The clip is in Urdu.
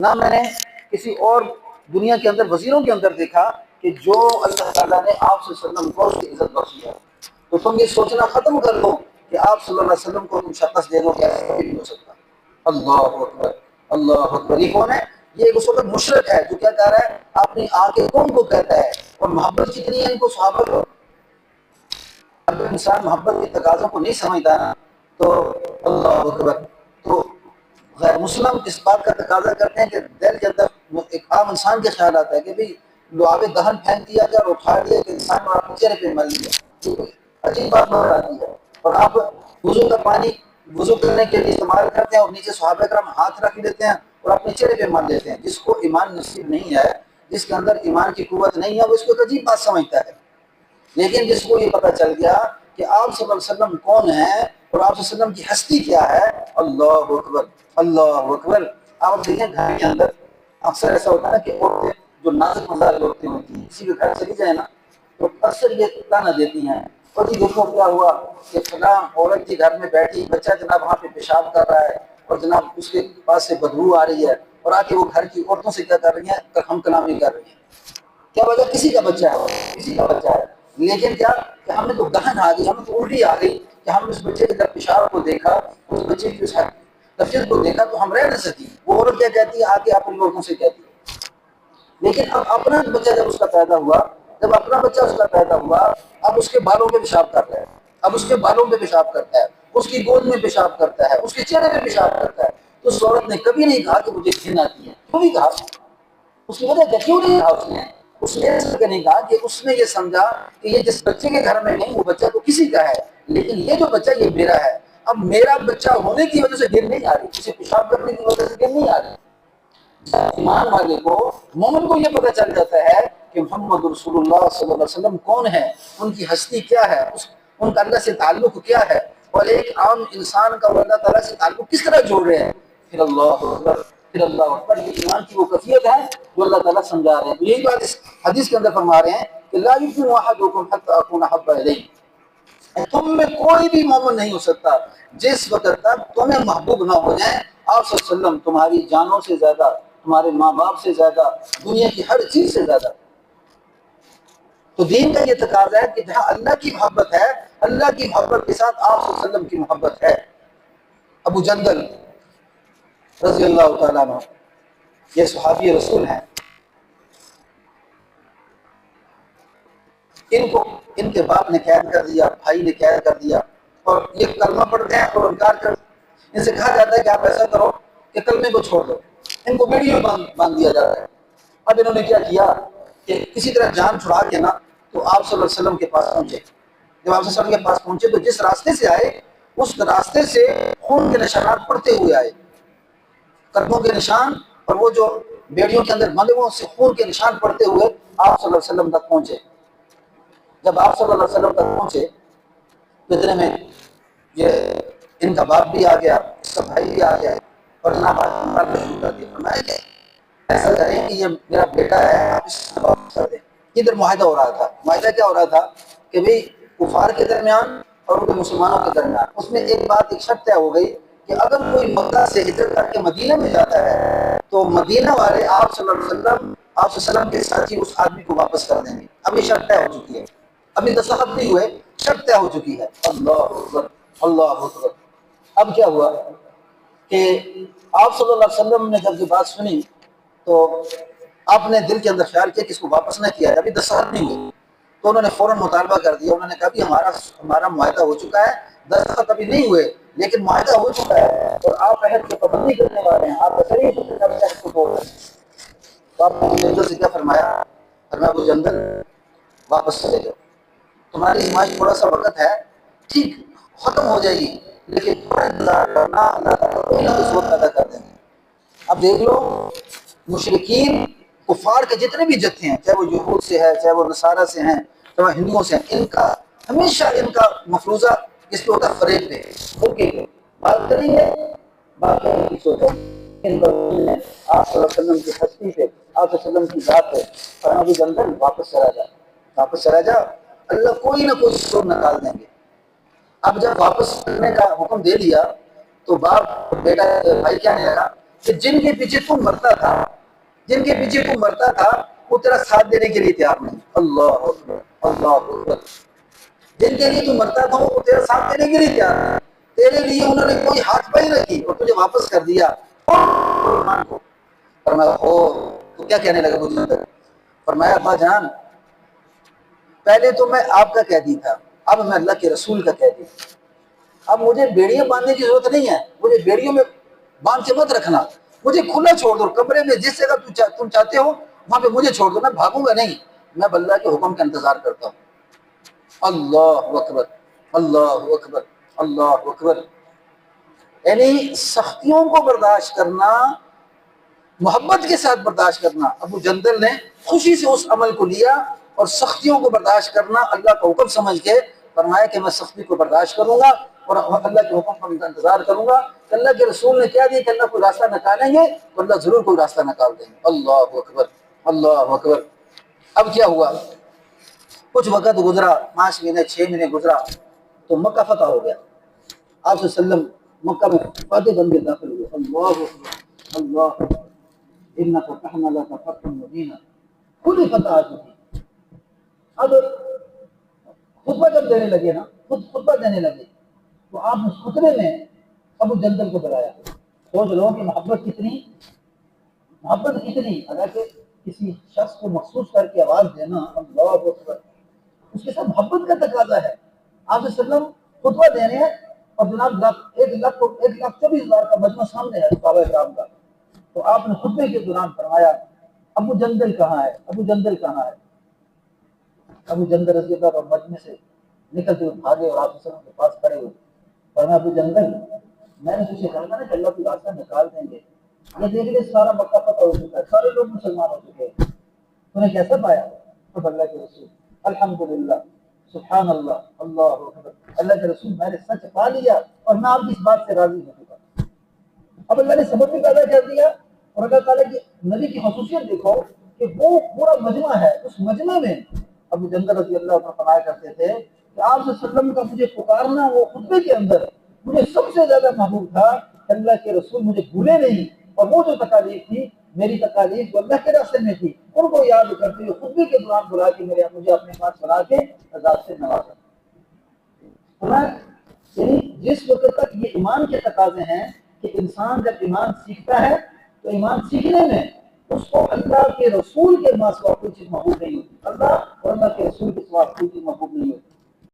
نہ میں نے کسی اور دنیا کے اندر وزیروں کے اندر دیکھا کہ جو اللہ تعالیٰ نے آپ صلی اللہ علیہ وسلم کو اس کی عزت بخشی ہے۔ تو تم یہ سوچنا ختم کر دو کہ آپ صلی اللہ علیہ وسلم کو تم شخص دے دو، کہ ایسا کبھی نہیں ہو سکتا۔ اللہ اکبر، اللہ اکبر۔ یہ کون ہے؟ یہ ایک اس وقت مشرک ہے جو کیا کہہ رہا ہے، اپنی آنکھیں کون کو کہتا ہے، اور محبت کتنی ہے ان کو صحابہ کو۔ اگر انسان محبت کے تقاضوں کو نہیں سمجھتا نا تو اللہ اکبر، تو غیر مسلم اس بات کا تقاضا کرتے ہیں کہ دل کے اندر ایک عام انسان کے خیال آتا ہے کہ بھئی لعاب دہن پھینک دیا جائے اور اٹھا دیا کہ انسان اور اپنے چہرے پہ مل لیا۔ عجیب بات نظر آتی ہے۔ اور آپ وضو کا پانی وضو کرنے کے لیے استعمال کرتے ہیں اور نیچے صحابہ کرام ہاتھ رکھ لیتے ہیں اور اپنے چہرے پہ مل لیتے ہیں۔ جس کو ایمان نصیب نہیں ہے، جس کے اندر ایمان کی قوت نہیں ہے، وہ اس کو ایک عجیب بات سمجھتا ہے۔ لیکن جس کو یہ پتہ چل گیا کہ آپ صلی اللہ علیہ وسلم کون ہیں اور آپ صلی اللہ علیہ وسلم کی ہستی کیا ہے، اللہ اکبر، اللہ اکبر۔ آپ دیکھیں گھر کے اندر اکثر ایسا ہوتا ہے نا کہ عورتیں جو نازک مزاج عورتیں ہوتی ہیں، کسی کے گھر چلی جائیں نا تو اکثر یہ تانا دیتی ہیں، اور جی دیکھو کیا ہوا کہ فلاں عورت کی گھر میں بیٹھی، بچہ جناب وہاں پہ پیشاب کر رہا ہے اور جناب اس کے پاس سے بدبو آ رہی ہے، اور آ کے وہ گھر کی عورتوں سے کیا کر رہی ہیں، ہم کلامی کر رہی ہیں۔ کیا وجہ؟ کسی کا بچہ ہے، کسی کا بچہ ہے، لیکن کیا کہ ہم نے تو دہن آ گئی، ہمیں تو الٹی آ گئی کہ ہم اس بچے کے جب پیشاب کو دیکھا، اس بچے کی اس تفصیل کو دیکھا تو ہم رہ نہ سکی۔ وہ عورت کیا کہتی ہے، آ کے اپنی عورتوں سے کہتی ہے۔ لیکن اب اپنا بچہ جب اس کا پیدا ہوا، جب اپنا بچہ اس کا پیدا ہوا، اب اس کے بالوں پہ پیشاب کر رہا ہے، اب اس کے بالوں پہ پیشاب کرتا ہے، اس کی گود میں پیشاب کرتا ہے، اس کے چہرے پہ پیشاب کرتا ہے، تو اس عورت نے کبھی نہیں کہا کہ مجھے گھن آتی ہے۔ کیوں نہیں کہا؟ اس کی وجہ کیوں نہیں کہا؟ اس نے اس لیے نہیں کہا کہ اس نے یہ سمجھا کہ یہ جس بچے کے گھر میں نہیں، وہ بچہ تو کسی کا ہے، لیکن یہ جو بچہ یہ میرا ہے۔ اب میرا بچہ ہونے کی وجہ سے گر نہیں آ رہی، کسی پیشاب کرنے کی وجہ سے گر نہیں آ رہی۔ ایمان والے کو، مومن کو یہ پتہ چل جاتا ہے کہ محمد رسول اللہ صلی اللہ علیہ وسلم کون ہے، ان کی ہستی کیا ہے، ان کا اللہ سے تعلق کیا ہے، اور ایک عام انسان کا اللہ تعالیٰ سے تعلق کس طرح جوڑ رہے ہیں۔ پھر اللہ اکبر، پھر اللہ اکبر۔ یہ ایمان کی وہ کیفیت ہے جو اللہ تعالیٰ سمجھا رہے ہیں۔ یہی بات اس حدیث کے اندر فرما رہے ہیں کہ لا یؤمن احدکم حتی اکون احب الیہ، تم میں کوئی بھی مومن نہیں ہو سکتا جس وقت تک تمہیں محبوب نہ ہو جائیں آپ صلی اللہ علیہ وسلم تمہاری جانوں سے زیادہ، تمہارے ماں باپ سے زیادہ، دنیا کی ہر چیز سے زیادہ۔ تو دین کا یہ تقاضا ہے کہ جہاں اللہ کی محبت ہے، اللہ کی محبت کے ساتھ آپ صلی اللہ علیہ وسلم کی محبت ہے۔ ابو جندل رضی اللہ تعالیٰ عنہ یہ صحابی رسول ہیں، ان کے باپ نے قید کر دیا، بھائی نے قید کر دیا، اور یہ کلمہ پڑھ گئے اور انکار کر، ان سے کہا جاتا ہے کہ آپ ایسا کرو کہ کلمے کو چھوڑ دو۔ ان کو بیڑی میں باندھ دیا جاتا ہے۔ اب انہوں نے کیا کیا کہ کسی طرح جان چھڑا کے نا تو آپ صلی اللہ علیہ وسلم کے پاس پہنچے۔ جب آپ صلی اللہ علیہ وسلم کے پاس پہنچے تو جس راستے سے آئے اس راستے سے خون کے نشانات پڑتے ہوئے آئے، قدموں کے نشان، اور وہ جو بیڑیوں کے اندر بندے سے خون کے نشان پڑتے ہوئے آپ صلی اللہ علیہ وسلم تک پہنچے۔ جب آپ صلی اللہ علیہ وسلم تک پہنچے تو اتنے میں یہ ان کا باپ بھی آ گیا، اس کا بھائی بھی آ گیا، اور جناب شروع کر دیا۔ فرمایا کہ ایسا کریں کہ یہ میرا بیٹا ہے، آپ اس سے واپس کر دیں۔ ادھر معاہدہ ہو رہا تھا۔ معاہدہ کیا ہو رہا تھا کہ بھئی کفار کے درمیان اور ان کے مسلمانوں کے درمیان اس میں ایک بات، ایک شرط طے ہو گئی کہ اگر کوئی مکہ سے ہجرت کر کے مدینہ میں جاتا ہے تو مدینہ والے آپ صلی اللہ علیہ وسلم، آپ صلی اللہ علیہ وسلم کے ساتھ ہی اس آدمی کو واپس کر دیں گے۔ اب یہ شرط طے ہو چکی ہے، ابھی دستخط نہیں ہوئے، شرط طے ہو چکی ہے۔ اللہ اکبر، اللہ اکبر۔ اب کیا ہوا کہ آپ صلی اللہ علیہ وسلم نے جب یہ بات سنی تو آپ نے دل کے اندر خیال کیا کہ اس کو واپس نہ کیا، ابھی دستخط نہیں ہوئی، تو انہوں نے فوراً مطالبہ کر دیا۔ انہوں نے کہا کہ ہمارا معاہدہ ہو چکا ہے، دستخط ابھی نہیں ہوئے لیکن معاہدہ ہو چکا ہے اور آپ عہد کی پابندی کرنے والے ہیں، آپ بشریت کو توڑ رہے ہیں۔ تو آپ نے جندل سے کیا فرمایا؟ فرمایا ابو جندل واپس چلے جاؤ، تمہاری ازمائش تھوڑا سا وقت ہے، ٹھیک ختم ہو جائے گی، لیکن تھوڑا انتظار کرنا، اللہ تعالیٰ کوئی نہ کچھ وقت ادا کر دیں گے۔ اب دیکھ لو مشرکین کفار کے جتنے بھی جتھے ہیں، چاہے وہ یہود سے ہے، چاہے وہ نصارہ سے ہیں، چاہے وہ ہندوؤں سے ہیں، ان کا ہمیشہ ان کا مفروضہ اس پہ ہوتا ہے فریب پہ، اوکے بات کریں گے، بات کرنے کی سوچیں آپ صلی اللہ علیہ وسلم کی ہستی پہ، آپ صلی اللہ علیہ وسلم کی ذات پہ، اور ابھی جنگل واپس چلا جا، واپس چلا جا، اللہ کوئی نہ کوئی سور نکال دیں گے۔ اب جب واپس کرنے کا حکم دے دیا تو باپ بیٹا بھائی کیا نہیں لگا کہ جن کے پیچھے تم مرتا تھا، جن کے پیچھے تم مرتا تھا وہ تیرا ساتھ دینے کے لیے تیار نہیں. اللہ اکبر، اللہ اکبر. جن کے لیے تم مرتا تھا وہ تیرا ساتھ دینے کے لیے تیار نہیں. تیرے لیے انہوں نے کوئی ہاتھ پائی نہ کی اور تجھے واپس کر دیا. فرمایا او تو کیا کہنے لگا ابو جندل؟ فرمایا ابا جان پہلے تو میں آپ کا قیدی تھا، اب میں اللہ کے رسول کا قیدی. اب مجھے بیڑیاں باندھنے کی ضرورت نہیں ہے، مجھے بیڑیوں میں باندھ کے مت رکھنا، مجھے کھلا چھوڑ دو کمرے میں، جس جگہ تم چاہتے ہو وہاں پہ مجھے چھوڑ دو، میں بھاگوں گا نہیں، میں اللہ کے حکم کا انتظار کرتا ہوں. اللہ اکبر، اللہ اکبر، اللہ اکبر. یعنی سختیوں کو برداشت کرنا، محبت کے ساتھ برداشت کرنا. ابو جندل نے خوشی سے اس عمل کو لیا اور سختیوں کو برداشت کرنا اللہ کا حکم سمجھ کے فرمایا کہ میں سختی کو برداشت کروں گا اور اللہ کے حکم کا انتظار کروں گا. کہ اللہ کے رسول نے کیا دیا کہ اللہ کوئی راستہ نکالیں گے تو اللہ ضرور کوئی راستہ نکال دیں گے. اللہ اکبر، اللہ اکبر. اب کیا ہوا؟ کچھ وقت گزرا، 5 مہینے 6 مہینے گزرا تو مکہ فتح ہو گیا. آپ صلی اللہ علیہ وسلم مکہ میں فاتح بن کے داخل ہوئے. اللہ اکبر، اللہ اکبر. انَّا فَتَحْنَا لَكَ فَتْحًا مُبِينًا. خود ہی فتح آ چکی. اب خطبہ جب دینے لگے نا، خود خطبہ دینے لگے تو آپ نے خطبے میں ابو جندل کو بلایا. سوچ لو کہ محبت کتنی اگر کہ کسی شخص کو مخصوص کر کے آواز دینا، اللہ اکبر، اس کے ساتھ محبت کا تقاضا ہے. آپ صلی اللہ علیہ وسلم خطبہ دے رہے ہیں اور جناب 1,24,000 کا مجمع سامنے ہے صحابہ کرام کا. تو آپ نے خطبے کے دوران فرمایا ابو جندل کہاں ہے، ابو جندل کہاں ہے. ابو جندل رضی اللہ عنہ مجمع سے نکلتے ہوئے بھاگے اور آپ صلی اللہ علیہ وسلم کے پاس کھڑے ہوئے. فرمایا ابو جندل میں نے تجھے کہا تھا نا کہ اللہ کو راستہ نکال دیں گے. یہ دیکھ لے سارا مکہ فتح ہو چکا ہے، سارے لوگ مسلمان ہو چکے ہیں، تو نے کیسا پایا؟ تو اللہ کے رسول الحمدللہ سبحان اللہ، اللہ اکبر. اللہ کے رسول میں نے سچ پا لیا اور میں آپ کی اس بات سے راضی ہو چکا. اب اللہ نے سبب بھی پیدا کر دیا اور اللہ تعالیٰ کی نبی کی خصوصیت دیکھو کہ وہ پورا مجمع ہے، اس مجمع میں ابو جندل رضی اللہ عنہ فرمایا کرتے تھے کہ آپ صلی اللہ علیہ وسلم کا مجھے پکارنا وہ خطبے کے اندر مجھے سب سے زیادہ محبوب تھا کہ اللہ کے رسول مجھے بھولے نہیں، اور وہ جو تکالیف تھی میری تکالیف جو اللہ کے راستے میں تھی ان کو یاد کرتے ہوئے خطبے کے دوران بلا کے مجھے اپنے پاس بلا کے عذاب سے نوازا. یعنی جس وقت تک یہ ایمان کے تقاضے ہیں کہ انسان جب ایمان سیکھتا ہے تو ایمان سیکھنے میں اس کو اللہ کے رسول کے سوا کوئی چیز محبوب نہیں ہوتی. اللہ اور اللہ کے رسول کے سوا کوئی چیز محبوب نہیں ہوتی.